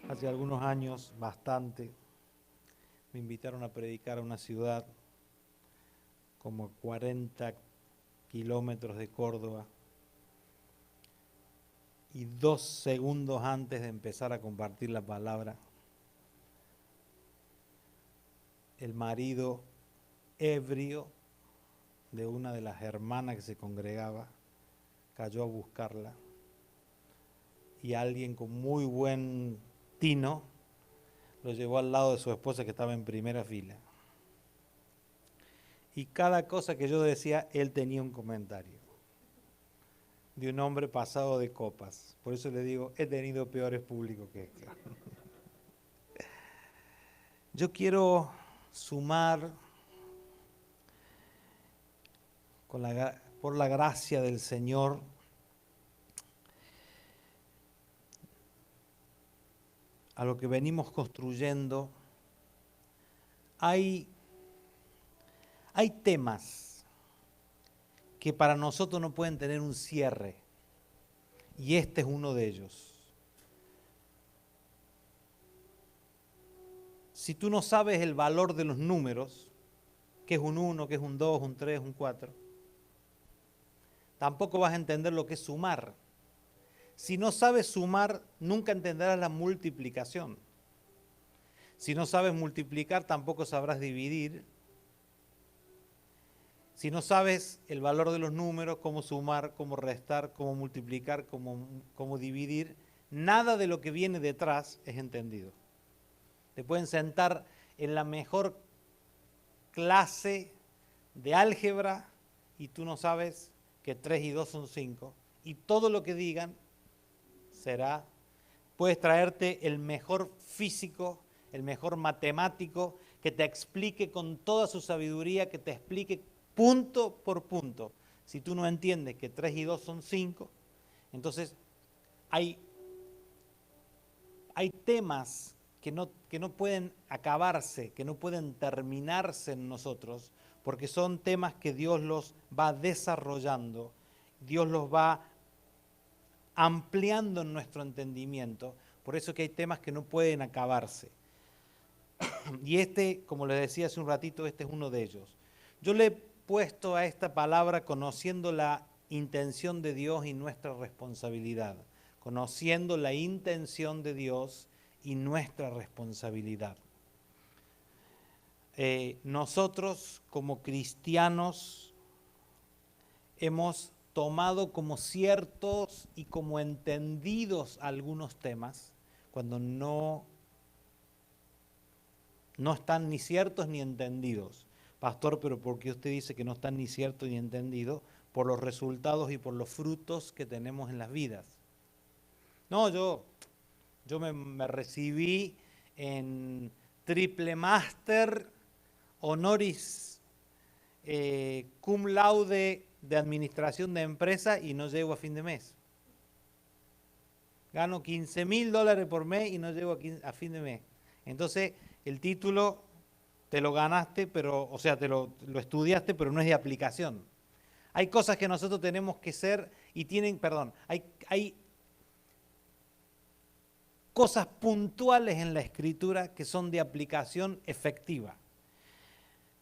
Hace algunos años, bastante, me invitaron a predicar a una ciudad como a 40 kilómetros de Córdoba, y 2 segundos antes de empezar a compartir la palabra, el marido ebrio de una de las hermanas que se congregaba cayó a buscarla, y alguien con muy buen tino lo llevó al lado de su esposa, que estaba en primera fila. Y cada cosa que yo decía, él tenía un comentario de un hombre pasado de copas. Por eso le digo, he tenido peores públicos que este. Yo quiero sumar, por la gracia del Señor, a lo que venimos construyendo. Hay temas que para nosotros no pueden tener un cierre, y este es uno de ellos. Si tú no sabes el valor de los números, qué es un 1, qué es un 2, un 3, un 4, tampoco vas a entender lo que es sumar. Si no sabes sumar, nunca entenderás la multiplicación. Si no sabes multiplicar, tampoco sabrás dividir. Si no sabes el valor de los números, cómo sumar, cómo restar, cómo multiplicar, cómo dividir, nada de lo que viene detrás es entendido. Te pueden sentar en la mejor clase de álgebra y tú no sabes que 3 y 2 son 5. Y todo lo que digan será, puedes traerte el mejor físico, el mejor matemático, que te explique con toda su sabiduría, que te explique punto por punto. Si tú no entiendes que 3 y 2 son 5, entonces hay temas que no pueden acabarse, que no pueden terminarse en nosotros, porque son temas que Dios los va desarrollando, Dios los va ampliando en nuestro entendimiento. Por eso que hay temas que no pueden acabarse. Y este, como les decía hace un ratito, este es uno de ellos. Yo le he puesto a esta palabra conociendo la intención de Dios y nuestra responsabilidad. Conociendo la intención de Dios y nuestra responsabilidad. Nosotros como cristianos hemos tomado como ciertos y como entendidos algunos temas cuando no están ni ciertos ni entendidos. Pastor, pero ¿por qué usted dice que no están ni ciertos ni entendidos? Por los resultados y por los frutos que tenemos en las vidas. No, yo me recibí en triple máster, honoris cum laude de administración de empresa y no llego a fin de mes. Gano $15,000 por mes y no llego a fin de mes. Entonces, el título te lo ganaste, pero, o sea, te lo estudiaste, pero no es de aplicación. Hay cosas que nosotros tenemos que ser y hay cosas puntuales en la Escritura que son de aplicación efectiva.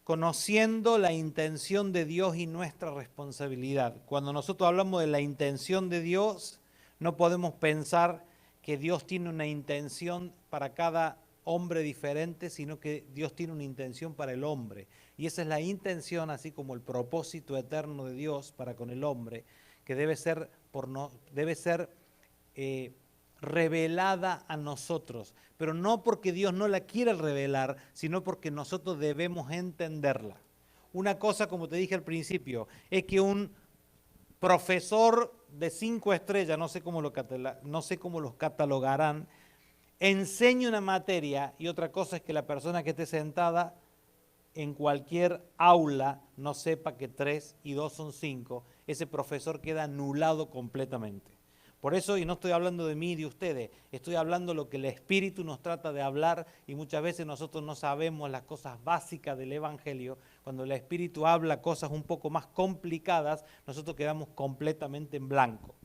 Conociendo la intención de Dios y nuestra responsabilidad. Cuando nosotros hablamos de la intención de Dios, no podemos pensar que Dios tiene una intención para cada hombre diferente, sino que Dios tiene una intención para el hombre. Y esa es la intención, así como el propósito eterno de Dios para con el hombre, que debe ser revelada a nosotros, pero no porque Dios no la quiera revelar, sino porque nosotros debemos entenderla. Una cosa, como te dije al principio, es que un profesor de 5 estrellas, no sé cómo los catalogarán, enseñe una materia, y otra cosa es que la persona que esté sentada en cualquier aula no sepa que 3 y 2 son 5, ese profesor queda anulado completamente. Por eso, y no estoy hablando de mí y de ustedes, estoy hablando de lo que el Espíritu nos trata de hablar, y muchas veces nosotros no sabemos las cosas básicas del Evangelio. Cuando el Espíritu habla cosas un poco más complicadas, nosotros quedamos completamente en blanco.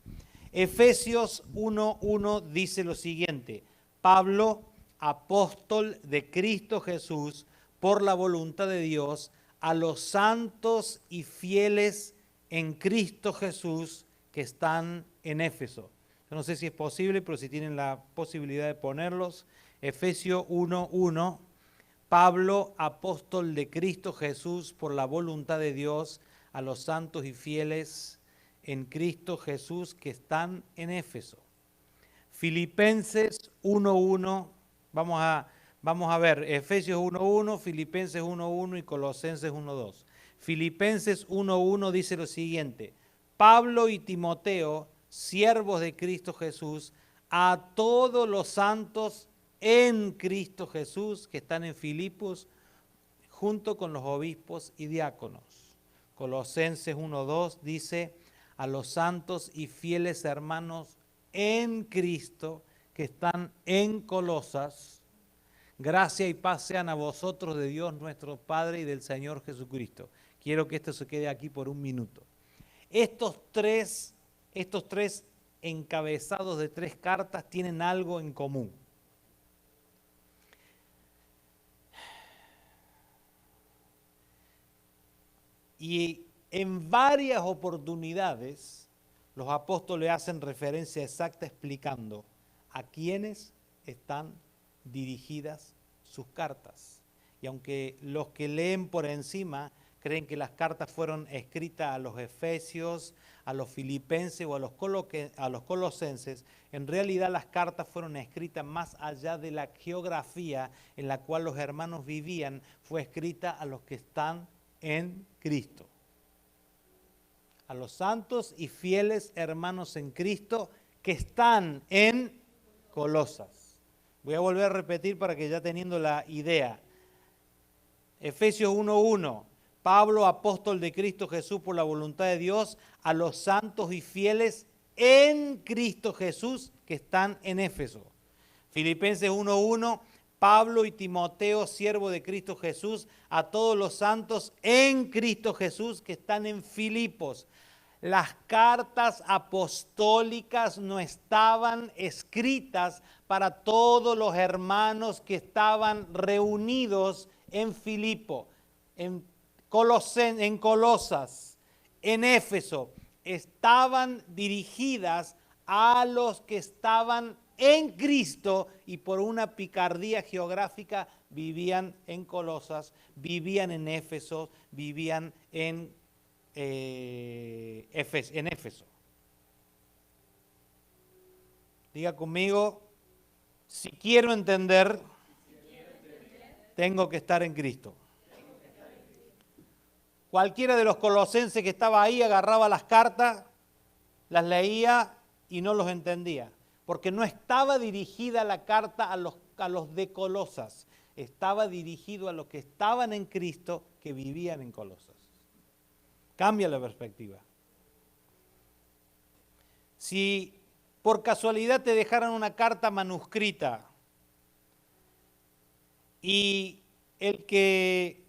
Efesios 1:1 dice lo siguiente: Pablo, apóstol de Cristo Jesús, por la voluntad de Dios, a los santos y fieles en Cristo Jesús que están en Éfeso. Yo no sé si es posible, pero si tienen la posibilidad de ponerlos. Efesios 1:1, Pablo, apóstol de Cristo Jesús, por la voluntad de Dios, a los santos y fieles en Cristo Jesús que están en Éfeso. Filipenses 1:1, vamos a ver, Efesios 1:1, Filipenses 1:1 y Colosenses 1:2. Filipenses 1:1 dice lo siguiente: Pablo y Timoteo, siervos de Cristo Jesús, a todos los santos en Cristo Jesús que están en Filipos, junto con los obispos y diáconos. Colosenses 1:2 dice: a los santos y fieles hermanos en Cristo que están en Colosas, gracia y paz sean a vosotros de Dios nuestro Padre y del Señor Jesucristo. Quiero que esto se quede aquí por un minuto. Estos tres encabezados de tres cartas tienen algo en común. Y en varias oportunidades los apóstoles hacen referencia exacta explicando a quiénes están dirigidas sus cartas. Y aunque los que leen por encima creen que las cartas fueron escritas a los efesios, a los filipenses o a los colosenses, en realidad las cartas fueron escritas más allá de la geografía en la cual los hermanos vivían, fue escrita a los que están en Cristo. A los santos y fieles hermanos en Cristo que están en Colosas. Voy a volver a repetir para que ya teniendo la idea. Efesios 1:1, Pablo, apóstol de Cristo Jesús por la voluntad de Dios, a los santos y fieles en Cristo Jesús que están en Éfeso. Filipenses 1:1, Pablo y Timoteo, siervo de Cristo Jesús, a todos los santos en Cristo Jesús que están en Filipos. Las cartas apostólicas no estaban escritas para todos los hermanos que estaban reunidos en Filipo, en Colosas, en Éfeso. Estaban dirigidas a los que estaban en Cristo y por una picardía geográfica vivían en Colosas, vivían en Éfeso, vivían en Éfeso. Diga conmigo, si quiero entender, tengo que estar en Cristo. Cualquiera de los colosenses que estaba ahí agarraba las cartas, las leía y no los entendía, porque no estaba dirigida la carta a los de Colosas, estaba dirigido a los que estaban en Cristo, que vivían en Colosas. Cambia la perspectiva. Si por casualidad te dejaran una carta manuscrita y el que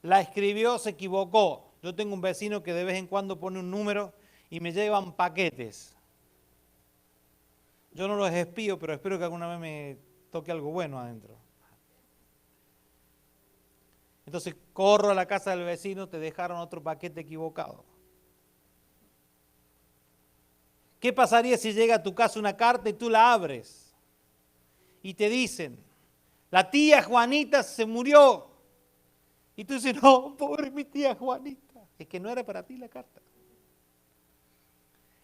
la escribió se equivocó. Yo tengo un vecino que de vez en cuando pone un número y me llevan paquetes. Yo no los espío, pero espero que alguna vez me toque algo bueno adentro. Entonces corro a la casa del vecino, te dejaron otro paquete equivocado. ¿Qué pasaría si llega a tu casa una carta y tú la abres? Y te dicen, la tía Juanita se murió. Y tú dices, no, pobre mi tía Juanita. Es que no era para ti la carta.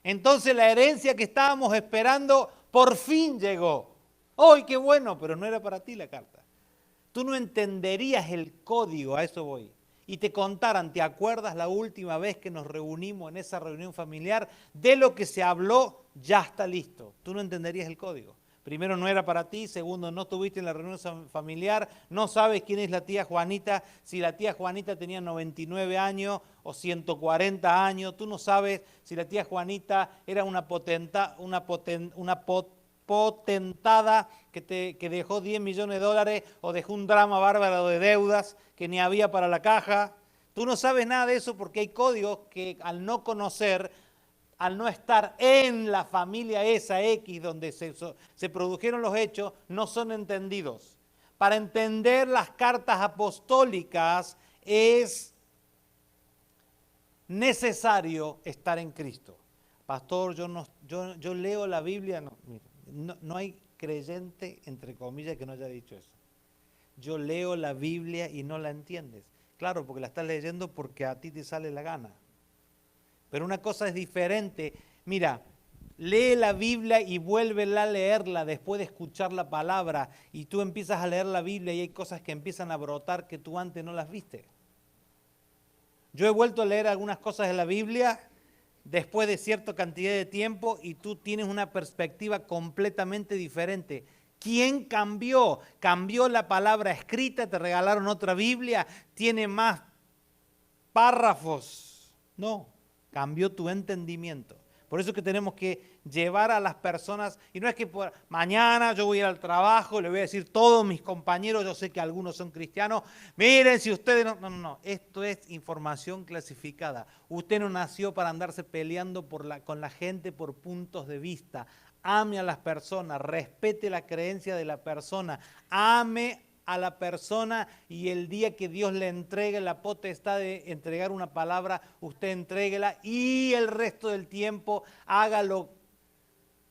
Entonces la herencia que estábamos esperando por fin llegó. ¡Ay, qué bueno! Pero no era para ti la carta. Tú no entenderías el código, a eso voy. Y te contaran, ¿te acuerdas la última vez que nos reunimos en esa reunión familiar? De lo que se habló, ya está listo. Tú no entenderías el código. Primero, no era para ti. Segundo, no estuviste en la reunión familiar. No sabes quién es la tía Juanita. Si la tía Juanita tenía 99 años o 140 años. Tú no sabes si la tía Juanita era una potentada que dejó 10 millones de dólares o dejó un drama bárbaro de deudas que ni había para la caja. Tú no sabes nada de eso porque hay códigos que al no conocer al no estar en la familia esa X donde se produjeron los hechos, no son entendidos. Para entender las cartas apostólicas es necesario estar en Cristo. Pastor, yo leo la Biblia, no hay creyente, entre comillas, que no haya dicho eso. Yo leo la Biblia y no la entiendes. Claro, porque la estás leyendo porque a ti te sale la gana. Pero una cosa es diferente. Mira, lee la Biblia y vuélvela a leerla después de escuchar la palabra y tú empiezas a leer la Biblia y hay cosas que empiezan a brotar que tú antes no las viste. Yo he vuelto a leer algunas cosas de la Biblia después de cierta cantidad de tiempo y tú tienes una perspectiva completamente diferente. ¿Quién cambió? ¿Cambió la palabra escrita? ¿Te regalaron otra Biblia? ¿Tiene más párrafos? No, cambió tu entendimiento. Por eso es que tenemos que llevar a las personas, y no es que mañana yo voy a ir al trabajo, le voy a decir a todos mis compañeros, yo sé que algunos son cristianos, miren si ustedes no, esto es información clasificada. Usted no nació para andarse peleando con la gente por puntos de vista. Ame a las personas, respete la creencia de la persona, ame a la persona y el día que Dios le entregue la potestad de entregar una palabra, usted entréguela y el resto del tiempo haga lo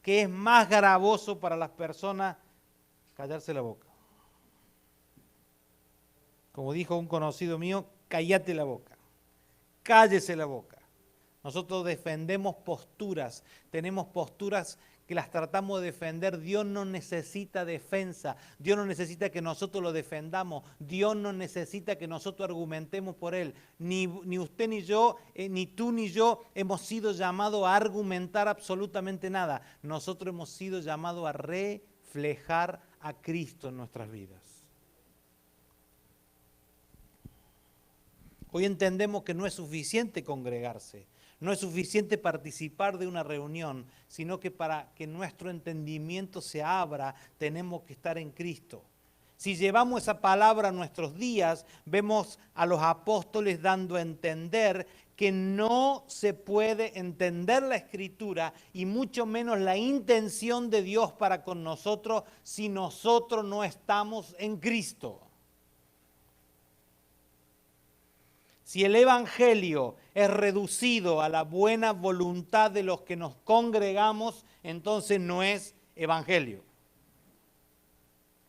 que es más gravoso para las personas, callarse la boca. Como dijo un conocido mío, cállate la boca, cállese la boca. Nosotros defendemos posturas, tenemos posturas que las tratamos de defender. Dios no necesita defensa, Dios no necesita que nosotros lo defendamos, Dios no necesita que nosotros argumentemos por Él. Ni usted ni yo, ni tú ni yo hemos sido llamados a argumentar absolutamente nada. Nosotros hemos sido llamados a reflejar a Cristo en nuestras vidas. Hoy entendemos que no es suficiente congregarse. No es suficiente participar de una reunión, sino que para que nuestro entendimiento se abra, tenemos que estar en Cristo. Si llevamos esa palabra a nuestros días, vemos a los apóstoles dando a entender que no se puede entender la Escritura y mucho menos la intención de Dios para con nosotros si nosotros no estamos en Cristo. Si el Evangelio es reducido a la buena voluntad de los que nos congregamos, entonces no es Evangelio.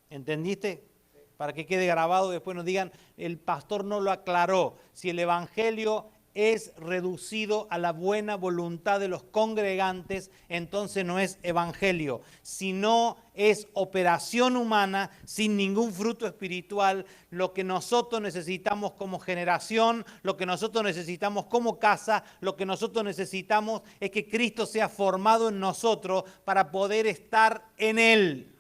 ¿Entendiste? Para que quede grabado, después nos digan, el pastor no lo aclaró. Si el Evangelio es reducido a la buena voluntad de los congregantes, entonces no es evangelio, sino es operación humana sin ningún fruto espiritual. Lo que nosotros necesitamos como generación, lo que nosotros necesitamos como casa, lo que nosotros necesitamos es que Cristo sea formado en nosotros para poder estar en Él.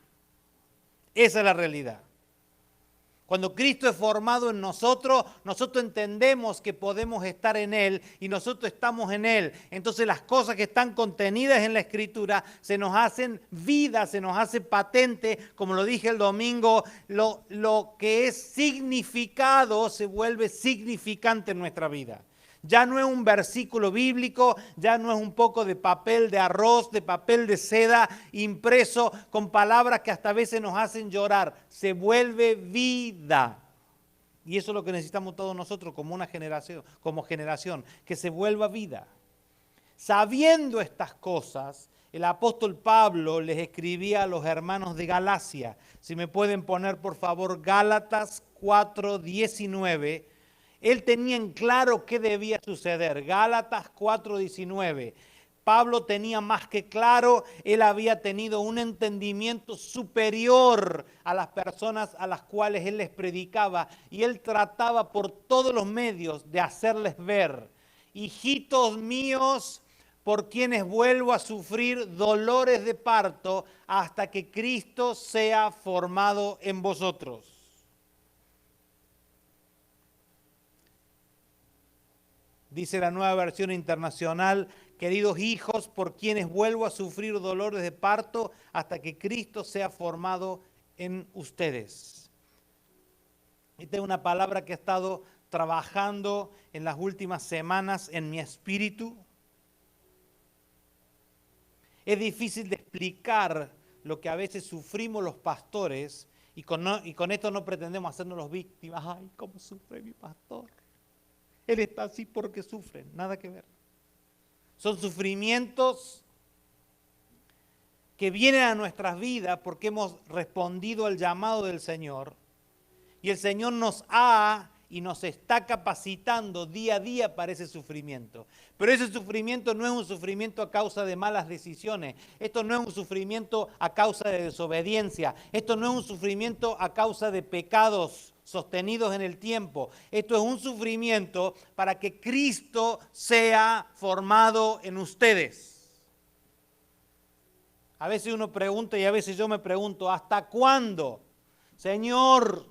Esa es la realidad. Cuando Cristo es formado en nosotros, nosotros entendemos que podemos estar en Él y nosotros estamos en Él. Entonces las cosas que están contenidas en la Escritura se nos hacen vida, se nos hace patente. Como lo dije el domingo, lo que es significado se vuelve significante en nuestra vida. Ya no es un versículo bíblico, ya no es un poco de papel de arroz, de papel de seda impreso con palabras que hasta a veces nos hacen llorar. Se vuelve vida. Y eso es lo que necesitamos todos nosotros como generación, que se vuelva vida. Sabiendo estas cosas, el apóstol Pablo les escribía a los hermanos de Galacia. Si me pueden poner por favor Gálatas 4:19. Él tenía en claro qué debía suceder. Gálatas 4:19. Pablo tenía más que claro, él había tenido un entendimiento superior a las personas a las cuales él les predicaba y él trataba por todos los medios de hacerles ver: hijitos míos, por quienes vuelvo a sufrir dolores de parto hasta que Cristo sea formado en vosotros. Dice la Nueva Versión Internacional: queridos hijos, por quienes vuelvo a sufrir dolores de parto hasta que Cristo sea formado en ustedes. Esta es una palabra que he estado trabajando en las últimas semanas en mi espíritu. Es difícil de explicar lo que a veces sufrimos los pastores y con esto no pretendemos hacernos los víctimas. Ay, cómo sufre mi pastor. Él está así porque sufre, nada que ver. Son sufrimientos que vienen a nuestras vidas porque hemos respondido al llamado del Señor y el Señor nos ha y nos está capacitando día a día para ese sufrimiento. Pero ese sufrimiento no es un sufrimiento a causa de malas decisiones. Esto no es un sufrimiento a causa de desobediencia. Esto no es un sufrimiento a causa de pecados sostenidos en el tiempo. Esto es un sufrimiento para que Cristo sea formado en ustedes. A veces uno pregunta y a veces yo me pregunto, ¿hasta cuándo? Señor,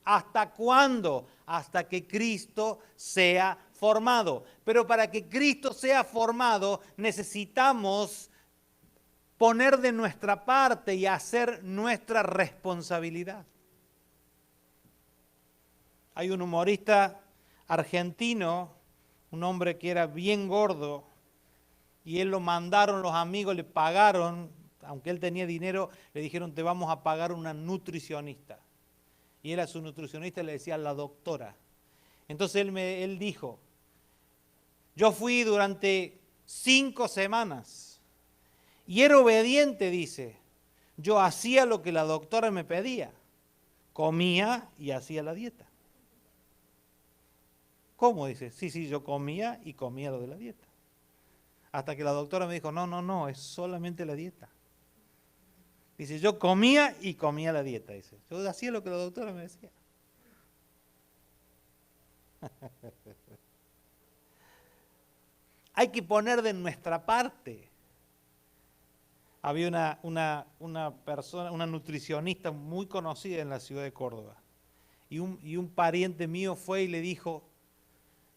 ¿hasta cuándo? Hasta que Cristo sea formado. Pero para que Cristo sea formado necesitamos poner de nuestra parte y hacer nuestra responsabilidad. Hay un humorista argentino, un hombre que era bien gordo, y él lo mandaron, los amigos le pagaron, aunque él tenía dinero, le dijeron te vamos a pagar una nutricionista. Y él a su nutricionista le decía la doctora. Entonces él dijo, yo fui durante 5 semanas y era obediente, dice. Yo hacía lo que la doctora me pedía, comía y hacía la dieta. ¿Cómo? Dice, sí, yo comía y comía lo de la dieta. Hasta que la doctora me dijo, no, es solamente la dieta. Dice, yo comía y comía la dieta, dice. Yo hacía lo que la doctora me decía. Hay que poner de nuestra parte. Había una persona, una nutricionista muy conocida en la ciudad de Córdoba. Y un pariente mío fue y le dijo,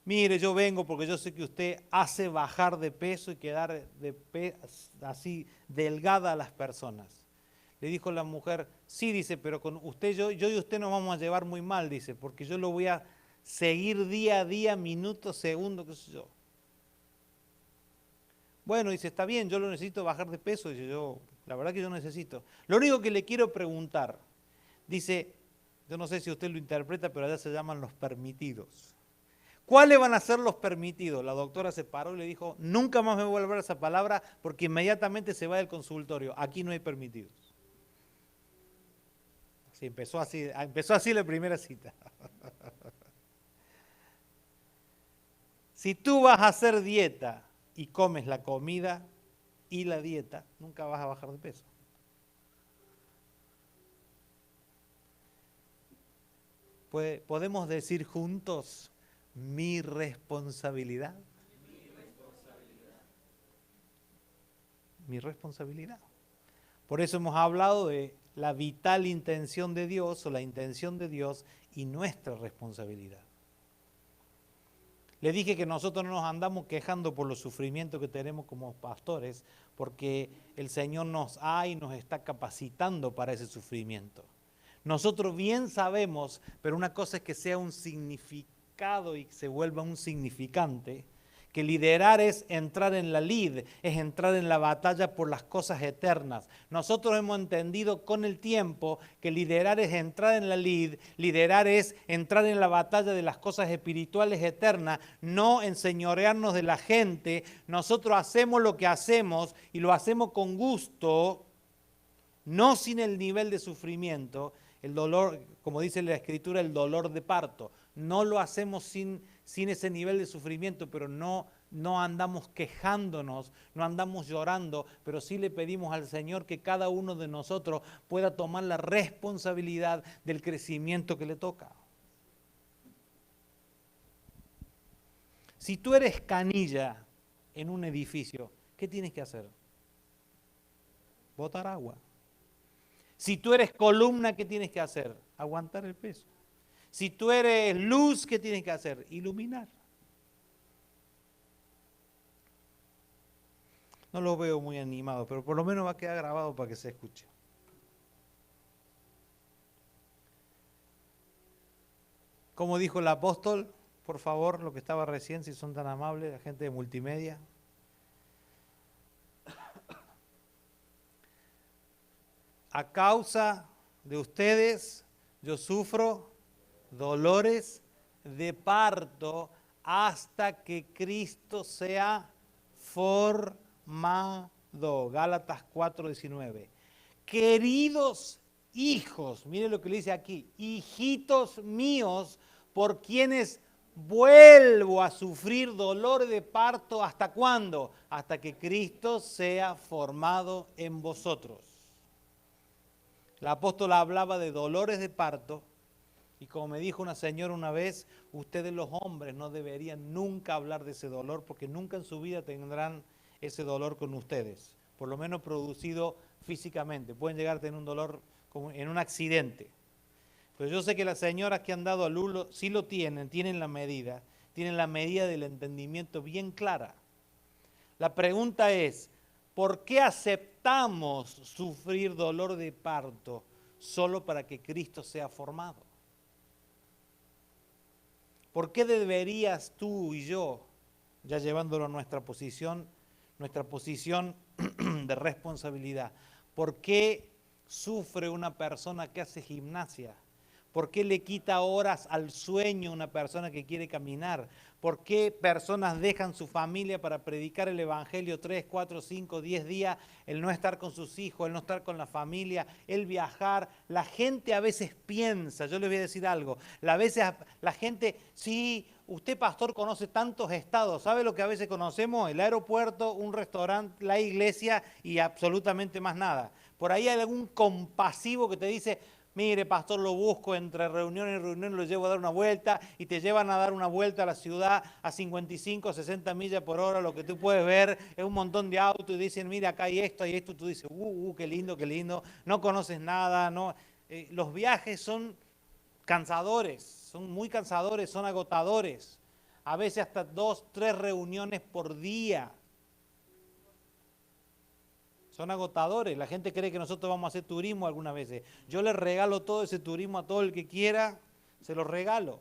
mire, yo vengo porque yo sé que usted hace bajar de peso y quedar así delgada a las personas. Le dijo la mujer, sí, dice, pero con usted, yo y usted nos vamos a llevar muy mal, dice, porque yo lo voy a seguir día a día, minuto, segundo, qué sé yo. Bueno, dice, está bien, yo lo necesito bajar de peso, dice, la verdad que yo necesito. Lo único que le quiero preguntar, dice, yo no sé si usted lo interpreta, pero allá se llaman los permitidos. ¿Cuáles van a ser los permitidos? La doctora se paró y le dijo, nunca más me voy a volver a esa palabra porque inmediatamente se va del consultorio. Aquí no hay permitidos. Sí, empezó así la primera cita. Si tú vas a hacer dieta y comes la comida y la dieta, nunca vas a bajar de peso. ¿Podemos decir juntos mi responsabilidad? Mi responsabilidad. Por eso hemos hablado de la vital intención de Dios o la intención de Dios y nuestra responsabilidad. Le dije que nosotros no nos andamos quejando por los sufrimientos que tenemos como pastores, porque el Señor nos ha y nos está capacitando para ese sufrimiento. Nosotros bien sabemos, pero una cosa es que sea un significado y se vuelva un significante, que liderar es entrar en la lid, es entrar en la batalla por las cosas eternas. Nosotros hemos entendido con el tiempo que liderar es entrar en la lid, liderar es entrar en la batalla de las cosas espirituales eternas, no enseñorearnos de la gente. Nosotros hacemos lo que hacemos y lo hacemos con gusto, no sin el nivel de sufrimiento, el dolor, como dice la Escritura, el dolor de parto. No lo hacemos sin ese nivel de sufrimiento, pero no andamos quejándonos, no andamos llorando, pero sí le pedimos al Señor que cada uno de nosotros pueda tomar la responsabilidad del crecimiento que le toca. Si tú eres canilla en un edificio, ¿qué tienes que hacer? Botar agua. Si tú eres columna, ¿qué tienes que hacer? Aguantar el peso. Si tú eres luz, ¿qué tienes que hacer? Iluminar. No lo veo muy animado, pero por lo menos va a quedar grabado para que se escuche. Como dijo el apóstol, por favor, lo que estaba recién, si son tan amables, la gente de multimedia. a causa de ustedes, yo sufro dolores de parto hasta que Cristo sea formado. Gálatas 4:19. Queridos hijos, mire lo que le dice aquí, hijitos míos, por quienes vuelvo a sufrir dolor de parto, ¿hasta cuándo? Hasta que Cristo sea formado en vosotros. La apóstola hablaba de dolores de parto y como me dijo una señora una vez, ustedes los hombres no deberían nunca hablar de ese dolor porque nunca en su vida tendrán ese dolor con ustedes, por lo menos producido físicamente. Pueden llegar a tener un dolor como en un accidente. Pero yo sé que las señoras que han dado a luz sí lo tienen la medida del entendimiento bien clara. La pregunta es, ¿por qué aceptamos sufrir dolor de parto solo para que Cristo sea formado? ¿Por qué deberías tú y yo, ya llevándolo a nuestra posición de responsabilidad, por qué sufre una persona que hace gimnasia? ¿Por qué le quita horas al sueño una persona que quiere caminar? ¿Por qué personas dejan su familia para predicar el Evangelio 3, 4, 5, 10 días? El no estar con sus hijos, el no estar con la familia, el viajar. La gente a veces piensa, yo les voy a decir algo, la gente, sí, usted pastor conoce tantos estados, ¿sabe lo que a veces conocemos? El aeropuerto, un restaurante, la iglesia y absolutamente más nada. Por ahí hay algún compasivo que te dice, mire, pastor, lo busco entre reunión y reunión, lo llevo a dar una vuelta y te llevan a dar una vuelta a la ciudad a 55, 60 millas por hora. Lo que tú puedes ver es un montón de autos y dicen, mira, acá hay esto y esto. Tú dices, qué lindo, no conoces nada. No. Los viajes son cansadores, son muy cansadores, son agotadores. A veces hasta 2, 3 reuniones por día. Son agotadores. La gente cree que nosotros vamos a hacer turismo algunas veces. Yo le regalo todo ese turismo a todo el que quiera, se lo regalo.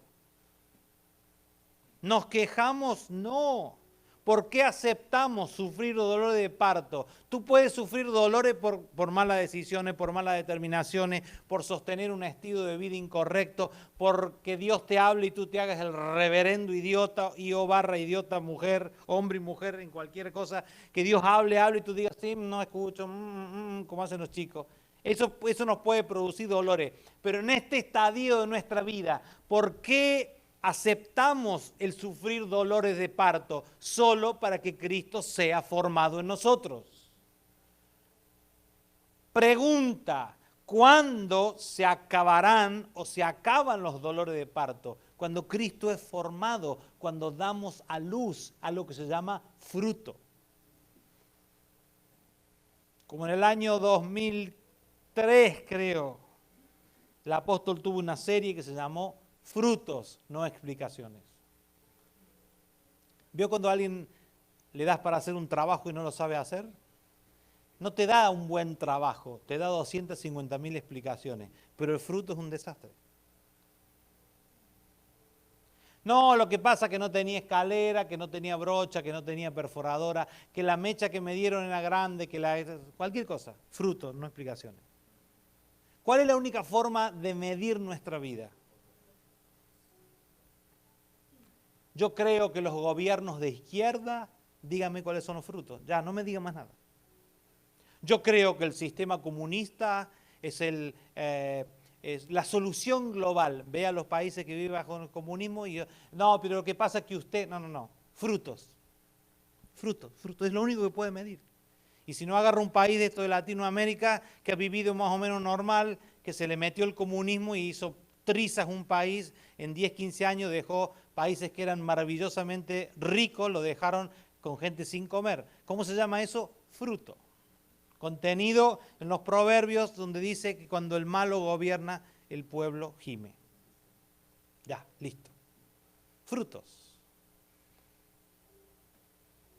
¿Nos quejamos? No. ¿Por qué aceptamos sufrir dolor de parto? Tú puedes sufrir dolores por malas decisiones, por malas determinaciones, por sostener un estilo de vida incorrecto, porque Dios te hable y tú te hagas el reverendo idiota, idiota, mujer, hombre y mujer, en cualquier cosa, que Dios hable y tú digas, sí, no escucho, como hacen los chicos. Eso nos puede producir dolores. Pero en este estadio de nuestra vida, ¿por qué aceptamos el sufrir dolores de parto? Solo para que Cristo sea formado en nosotros. Pregunta, ¿cuándo se acabarán o se acaban los dolores de parto? Cuando Cristo es formado, cuando damos a luz a lo que se llama fruto. Como en el año 2003, creo, el apóstol tuvo una serie que se llamó Frutos, no explicaciones. ¿Vio cuando a alguien le das para hacer un trabajo y no lo sabe hacer? No te da un buen trabajo, te da 250.000 explicaciones, pero el fruto es un desastre. No, lo que pasa es que no tenía escalera, que no tenía brocha, que no tenía perforadora, que la mecha que me dieron era grande, cualquier cosa. Fruto, no explicaciones. ¿Cuál es la única forma de medir nuestra vida? Yo creo que los gobiernos de izquierda, díganme cuáles son los frutos. Ya, no me digan más nada. Yo creo que el sistema comunista es la solución global. Ve a los países que viven bajo el comunismo y no, pero lo que pasa es que usted, no. Frutos, es lo único que puede medir. Y si no agarra un país de esto de Latinoamérica que ha vivido más o menos normal, que se le metió el comunismo y hizo trizas un país, en 10, 15 años dejó países que eran maravillosamente ricos, lo dejaron con gente sin comer. ¿Cómo se llama eso? Fruto. Contenido en los proverbios donde dice que cuando el malo gobierna, el pueblo gime. Ya, listo. Frutos.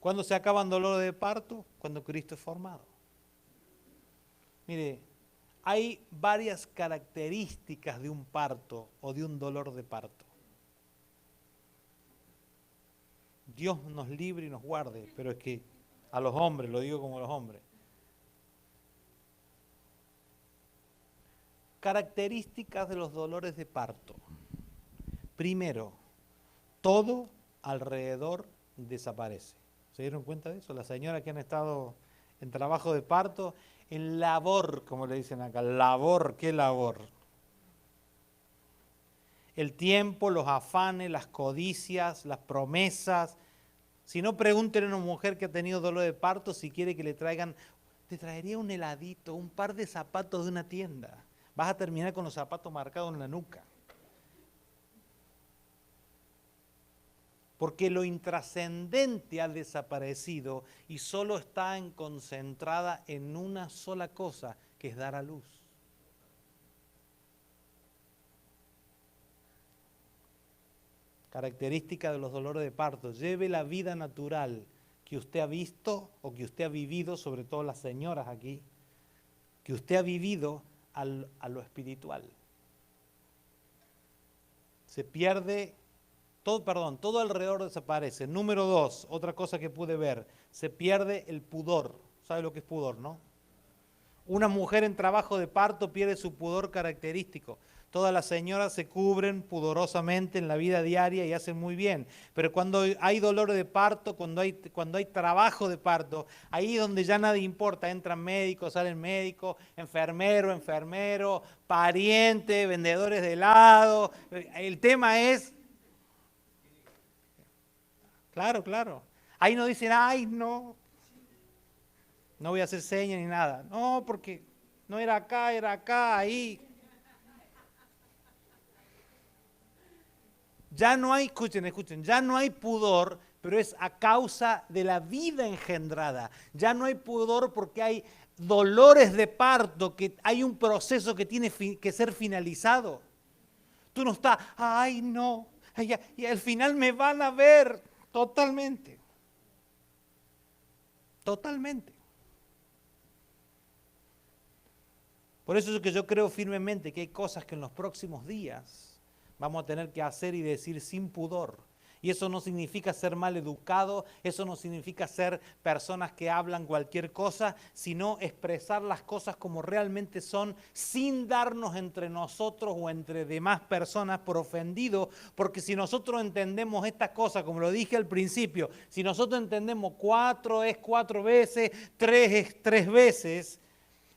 ¿Cuándo se acaban dolores de parto? Cuando Cristo es formado. Mire, hay varias características de un parto o de un dolor de parto. Dios nos libre y nos guarde, pero es que a los hombres, lo digo como a los hombres. Características de los dolores de parto. Primero, todo alrededor desaparece. ¿Se dieron cuenta de eso? Las señoras que han estado en trabajo de parto, en labor, como le dicen acá, labor, ¿qué labor? El tiempo, los afanes, las codicias, las promesas. Si no, pregúntenle a una mujer que ha tenido dolor de parto si quiere que le traigan, te traería un heladito, un par de zapatos de una tienda. Vas a terminar con los zapatos marcados en la nuca. Porque lo intrascendente ha desaparecido y solo está concentrada en una sola cosa, que es dar a luz. Característica de los dolores de parto: lleve la vida natural que usted ha visto o que usted ha vivido, sobre todo las señoras aquí, que usted ha vivido a lo espiritual. Se pierde, todo alrededor desaparece. Número 2, otra cosa que pude ver, se pierde el pudor. ¿Sabe lo que es pudor, no? Una mujer en trabajo de parto pierde su pudor característico. Todas las señoras se cubren pudorosamente en la vida diaria y hacen muy bien. Pero cuando hay dolor de parto, cuando hay trabajo de parto, ahí es donde ya nada importa. Entran médicos, salen médicos, enfermero, pariente, vendedores de helado. El tema es... Claro. Ahí no dicen, ay, no voy a hacer señas ni nada. No, porque no era acá, ahí. Ya no hay, escuchen, ya no hay pudor, pero es a causa de la vida engendrada. Ya no hay pudor porque hay dolores de parto, que hay un proceso que tiene que ser finalizado. Tú no estás, ay, no, y al final me van a ver totalmente. Por eso es que yo creo firmemente que hay cosas que en los próximos días vamos a tener que hacer y decir sin pudor. Y eso no significa ser mal educado, eso no significa ser personas que hablan cualquier cosa, sino expresar las cosas como realmente son, sin darnos entre nosotros o entre demás personas por ofendido, porque si nosotros entendemos estas cosas, como lo dije al principio, si nosotros entendemos 4 es 4 veces, 3 es 3 veces,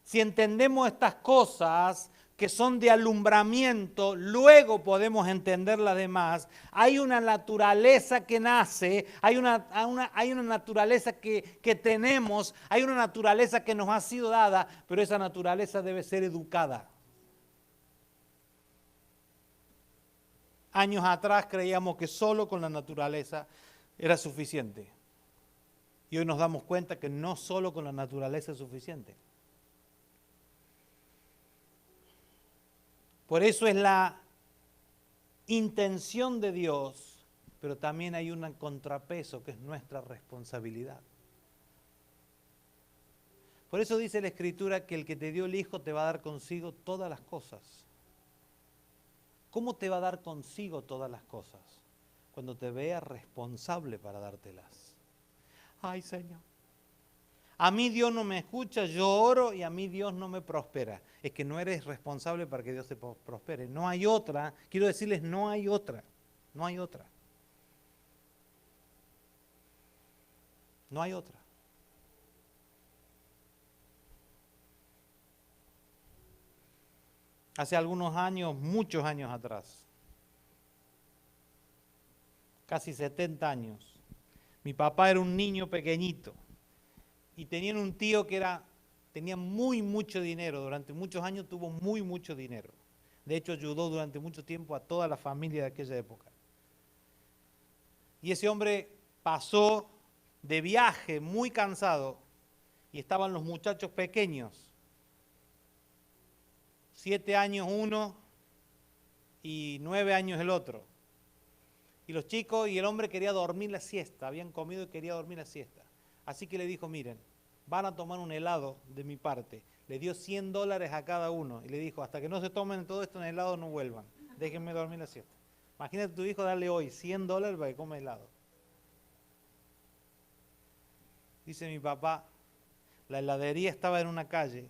si entendemos estas cosas que son de alumbramiento, luego podemos entender las demás. Hay una naturaleza que nace, hay una naturaleza que tenemos, hay una naturaleza que nos ha sido dada, pero esa naturaleza debe ser educada. Años atrás creíamos que solo con la naturaleza era suficiente. Y hoy nos damos cuenta que no solo con la naturaleza es suficiente. Por eso es la intención de Dios, pero también hay un contrapeso que es nuestra responsabilidad. Por eso dice la Escritura que el que te dio el Hijo te va a dar consigo todas las cosas. ¿Cómo te va a dar consigo todas las cosas? Cuando te vea responsable para dártelas. Ay, Señor, a mí Dios no me escucha, yo oro y a mí Dios no me prospera. Es que no eres responsable para que Dios te prospere. No hay otra. Quiero decirles, no hay otra. No hay otra. No hay otra. Hace algunos años, muchos años atrás, casi 70 años, mi papá era un niño pequeñito y tenían un tío que tenía mucho dinero. Durante muchos años tuvo mucho dinero. De hecho, ayudó durante mucho tiempo a toda la familia de aquella época. Y ese hombre pasó de viaje muy cansado y estaban los muchachos pequeños. 7 años uno y 9 años el otro. Y los chicos y el hombre quería dormir la siesta, habían comido y quería dormir la siesta. Así que le dijo, miren, van a tomar un helado de mi parte. Le dio $100 a cada uno y le dijo, hasta que no se tomen todo esto en helado no vuelvan, déjenme dormir la siesta. Imagínate a tu hijo darle hoy $100 para que coma helado. Dice mi papá, la heladería estaba en una calle,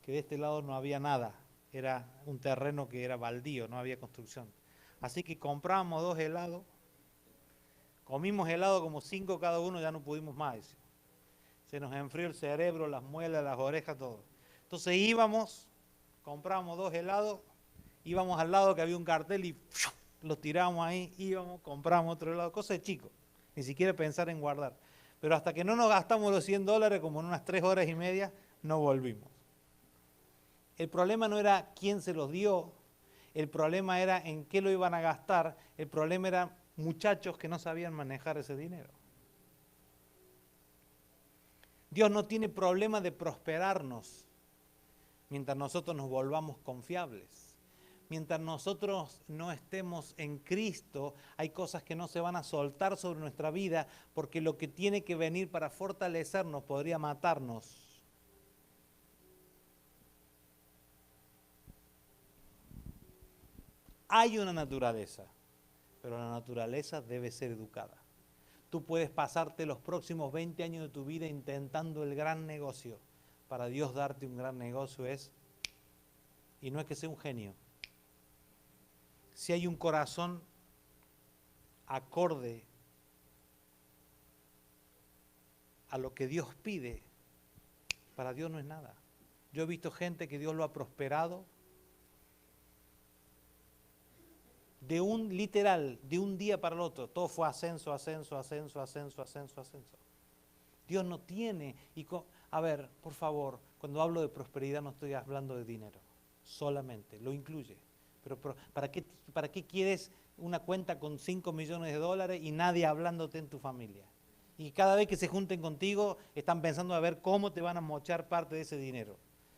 que de este lado no había nada, era un terreno que era baldío, no había construcción. Así que compramos 2 helados, comimos helado como 5 cada uno, ya no pudimos más. Se nos enfrió el cerebro, las muelas, las orejas, todo. Entonces íbamos, comprábamos 2 helados, íbamos al lado que había un cartel y los tirábamos ahí, íbamos, compramos otro helado, cosa de chico, ni siquiera pensar en guardar. Pero hasta que no nos gastamos los $100, como en unas 3 horas y media, no volvimos. El problema no era quién se los dio, el problema era en qué lo iban a gastar, el problema era muchachos que no sabían manejar ese dinero. Dios no tiene problema de prosperarnos mientras nosotros nos volvamos confiables. Mientras nosotros no estemos en Cristo, hay cosas que no se van a soltar sobre nuestra vida porque lo que tiene que venir para fortalecernos podría matarnos. Hay una naturaleza, pero la naturaleza debe ser educada. Tú puedes pasarte los próximos 20 años de tu vida intentando el gran negocio. Para Dios darte un gran negocio y no es que sea un genio. Si hay un corazón acorde a lo que Dios pide, para Dios no es nada. Yo he visto gente que Dios lo ha prosperado de un día para el otro. Todo fue ascenso, ascenso, ascenso, ascenso, ascenso, ascenso. Dios no tiene, a ver, por favor, cuando hablo de prosperidad no estoy hablando de dinero, solamente, lo incluye. Pero ¿para qué quieres una cuenta con $5 millones y nadie hablándote en tu familia? Y cada vez que se junten contigo están pensando a ver cómo te van a mochar parte de ese dinero.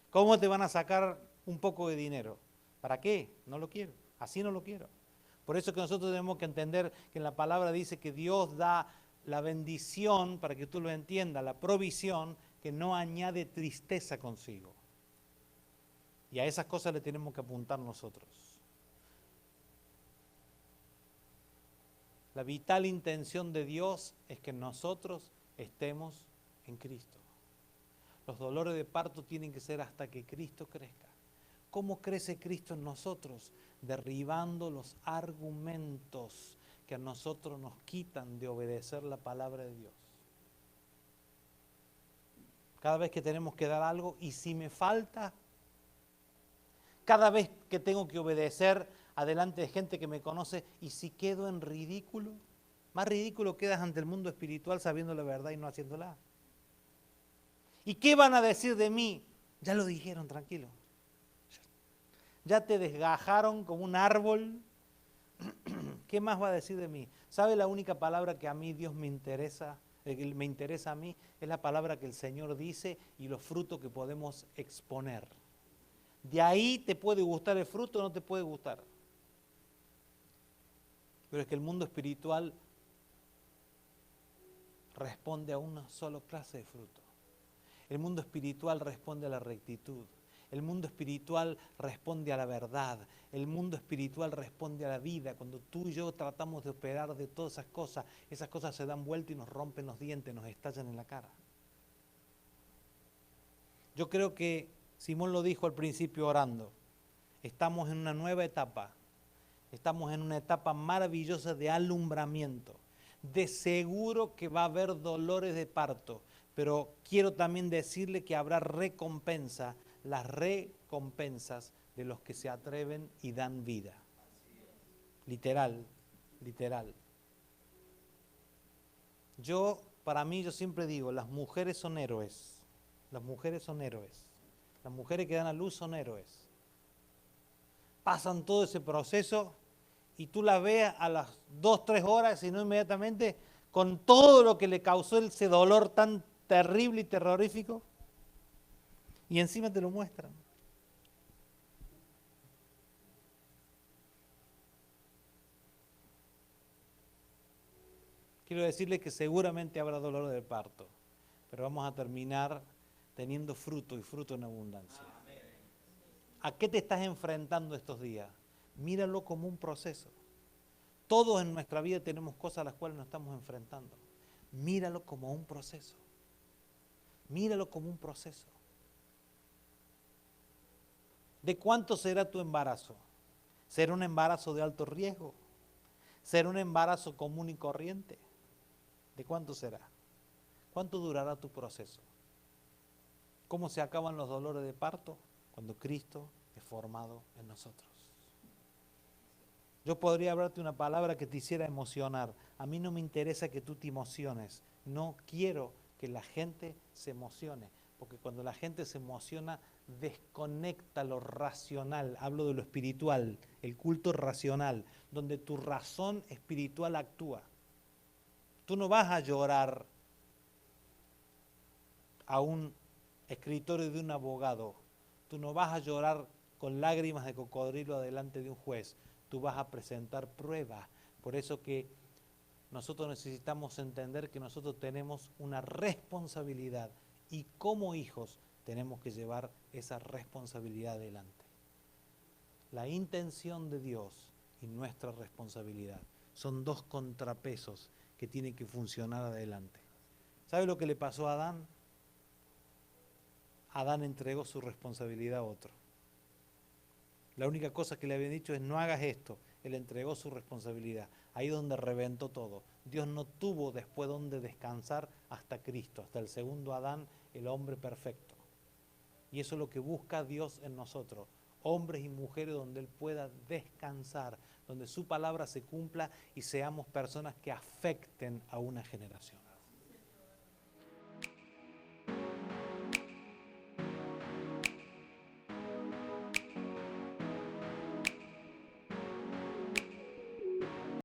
¿Cómo te van a sacar un poco de dinero? ¿Para qué? No lo quiero, así no lo quiero. Por eso que nosotros tenemos que entender que en la palabra dice que Dios da la bendición, para que tú lo entiendas, la provisión que no añade tristeza consigo. Y a esas cosas le tenemos que apuntar nosotros. La vital intención de Dios es que nosotros estemos en Cristo. Los dolores de parto tienen que ser hasta que Cristo crezca. ¿Cómo crece Cristo en nosotros? Derribando los argumentos que a nosotros nos quitan de obedecer la palabra de Dios. Cada vez que tenemos que dar algo, y si me falta, cada vez que tengo que obedecer adelante de gente que me conoce, y si quedo en ridículo, más ridículo quedas ante el mundo espiritual sabiendo la verdad y no haciéndola. ¿Y qué van a decir de mí? Ya lo dijeron, tranquilo. Ya te desgajaron como un árbol. ¿Qué más va a decir de mí? ¿Sabe la única palabra que a mí Dios me interesa a mí? Es la palabra que el Señor dice y los frutos que podemos exponer. De ahí te puede gustar el fruto o no te puede gustar. Pero es que el mundo espiritual responde a una sola clase de fruto. El mundo espiritual responde a la rectitud. El mundo espiritual responde a la verdad. El mundo espiritual responde a la vida. Cuando tú y yo tratamos de operar de todas esas cosas se dan vuelta y nos rompen los dientes, nos estallan en la cara. Yo creo que Simón lo dijo al principio orando. Estamos en una nueva etapa. Estamos en una etapa maravillosa de alumbramiento. De seguro que va a haber dolores de parto, pero quiero también decirle que habrá recompensa, las recompensas de los que se atreven y dan vida. Literal, literal. Para mí, yo siempre digo, las mujeres son héroes. Las mujeres son héroes. Las mujeres que dan a luz son héroes. Pasan todo ese proceso y tú las ves a las 2, 3 horas, sino inmediatamente, con todo lo que le causó ese dolor tan terrible y terrorífico, y encima te lo muestran. Quiero decirle que seguramente habrá dolor de parto, pero vamos a terminar teniendo fruto y fruto en abundancia. ¿A qué te estás enfrentando estos días? Míralo como un proceso. Todos en nuestra vida tenemos cosas a las cuales nos estamos enfrentando. Míralo como un proceso. Míralo como un proceso. ¿De cuánto será tu embarazo? ¿Será un embarazo de alto riesgo? ¿Será un embarazo común y corriente? ¿De cuánto será? ¿Cuánto durará tu proceso? ¿Cómo se acaban los dolores de parto? Cuando Cristo es formado en nosotros. Yo podría hablarte una palabra que te hiciera emocionar. A mí no me interesa que tú te emociones. No quiero que la gente se emocione. Porque cuando la gente se emociona, desconecta lo racional. Hablo de lo espiritual, el culto racional, donde tu razón espiritual actúa. Tú no vas a llorar a un escritorio de un abogado. Tú no vas a llorar con lágrimas de cocodrilo delante de un juez. Tú vas a presentar pruebas. Por eso que nosotros necesitamos entender que nosotros tenemos una responsabilidad y como hijos tenemos que llevar esa responsabilidad adelante. La intención de Dios y nuestra responsabilidad son dos contrapesos que tienen que funcionar adelante. ¿Sabe lo que le pasó a Adán? Adán entregó su responsabilidad a otro. La única cosa que le habían dicho es no hagas esto. Él entregó su responsabilidad. Ahí donde reventó todo. Dios no tuvo después donde descansar hasta Cristo, hasta el segundo Adán, el hombre perfecto. Y eso es lo que busca Dios en nosotros. Hombres y mujeres donde Él pueda descansar, donde su palabra se cumpla y seamos personas que afecten a una generación.